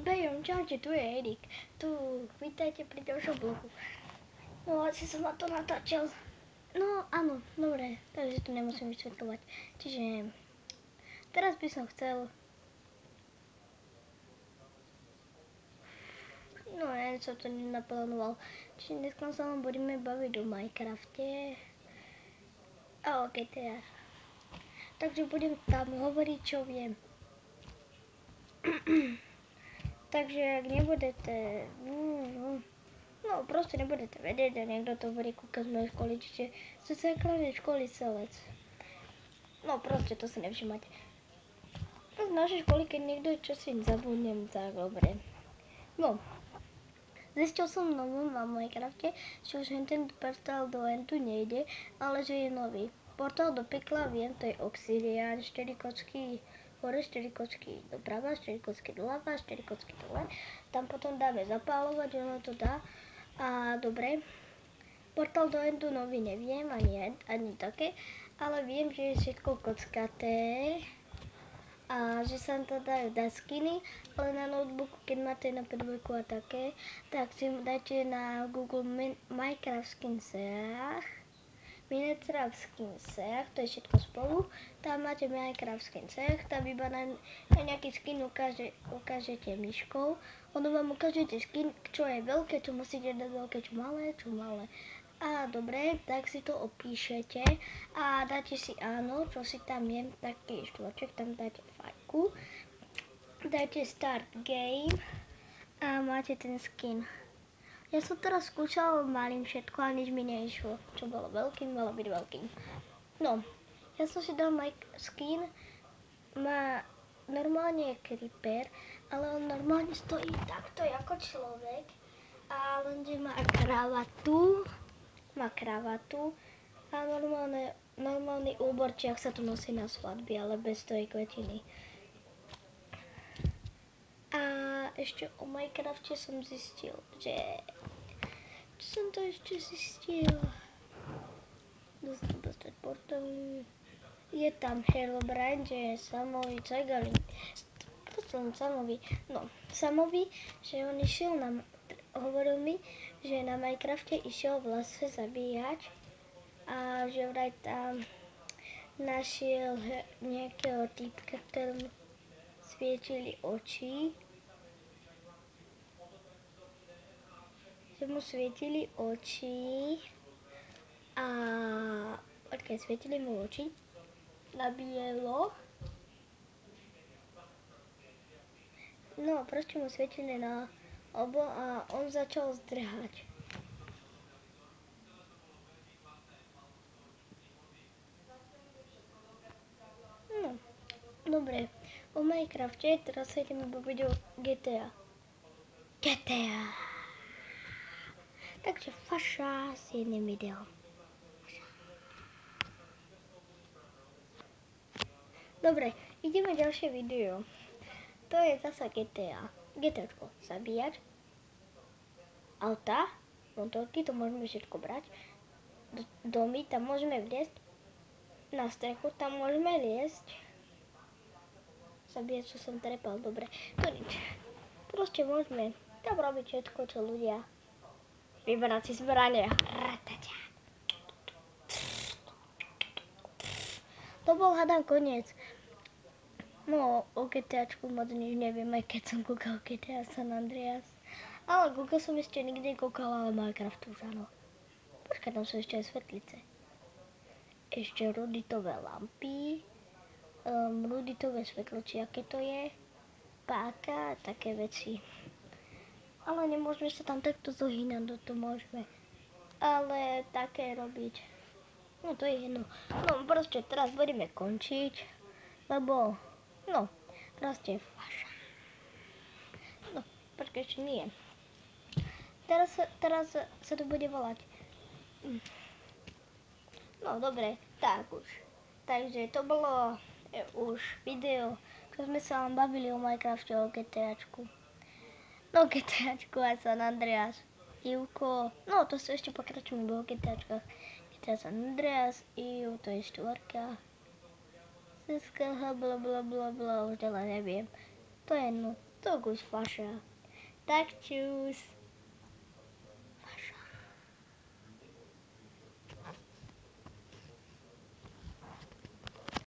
Bejom, čaute, tu je Erik. Tu, vítajte pri ďalšom blogu. No, asi som na to natáčal. No, áno, dobre, takže to nemusím vysvetľovať. Čiže, teraz by som chcel... No, ja som to nenaplánoval. Čiže dneska sa vám budeme baviť o Minecrafte a o GTA. Takže budem tam hovoriť, čo viem. Takže ak nebudete... No, proste nebudete vedieť a niekto to bude kúkať z mojej školy, čiže ste sa kladne školy celec. No, proste to si nevšimať. Z našej školy, keď niekto čo si zabudnem, tak dobre. No, zistil som novú na Minecrafte, že už ten portál do Endu nejde, ale že je nový. Portál do pekla, viem, to je Obsidian, 4 kocky hore, 4 kocky doprava, 4 kocky doľava, 4 kocky dole. Tam potom dáme zapálovať, ono to dá. A dobre, portál do Endu nový neviem, ani také, ale viem, že je všetko kockaté a že sa to dajú dať skiny, ale na notebooku, keď máte na P2 a také, tak si dajte na Google Minecraft Skinsach, to je všetko spolu, tam máte Minecraft Skinsach, tam iba na nejaký skin ukážete myškou, ono vám ukážete skin, čo je veľké, čo musíte dať veľké, čo malé. A dobre, tak si to opíšete a dáte si áno, čo si tam je, taký štvorček, tam dáte fajku, dáte start game a máte ten skin. Ja som teraz skúšal malým všetko a nič mi neišlo. Čo bolo veľkým, malo byť veľkým. No, ja som si dal skin, má normálne creeper, ale on normálne stojí takto ako človek a lenže má kravatu a normálny úborčiak sa to nosí na svadby, ale bez tej kvetiny. A ešte o Minecrafte som zistil, že... Čo som to ešte zistil? Dostať portály. Je tam Herobrine, že je samový, Cegalin. Proste len samový. No, samový, že on išiel hovoril mi, že na Minecrafte išiel v lese zabíjať a že vraj tam našiel nejakého typka, ktorému svietili oči. Že mu svietili oči a keď svietili mu oči na bielo, no proste mu svietili na obo a on začal zdrhať. No, dobre, o Minecrafte teraz sa ideme baviť o GTA. Takže faša s jedným videom. Dobre, ideme ďalšie video. To je zasa GTA. GTAčko, zabíjať. Auta, motorky, to môžeme všetko brať. Domy, tam môžeme vliesť. Na strechu, tam môžeme liesť. Zabíjať, čo som trepal, dobre. To nič. Proste môžeme tam robiť všetko, čo ľudia. Vyberať si zbranie. To bol hádam koniec. No, o GTAčku moc nič neviem, aj keď som kúkal GTA San Andreas. Ale Google som ešte nikdy kúkal, ale Minecraft už áno. Počkaj, tam sú ešte aj svetlice. Ešte ruditové lampy, ruditové svetlo, či aké to je, páka, také veci. Ale nemôžeme sa tam takto zohýnať, to môžeme. Ale také robiť. No to je jedno. No proste teraz budeme končiť, lebo, no, proste faša. No, počkaj, ešte nie. Teraz sa to bude volať. No dobre, tak už. Takže to bolo už video, čo sme sa vám bavili o Minecrafte, o GTAčku. No GTAčku a San Andreas. Ivko, no to sa ešte pokračujeme o GTAčkách. GTA San Andreas, Iv, to je štvorka. Seska, blablabla, už ďalej neviem. To je jedno. to kus vaša. Tak čus.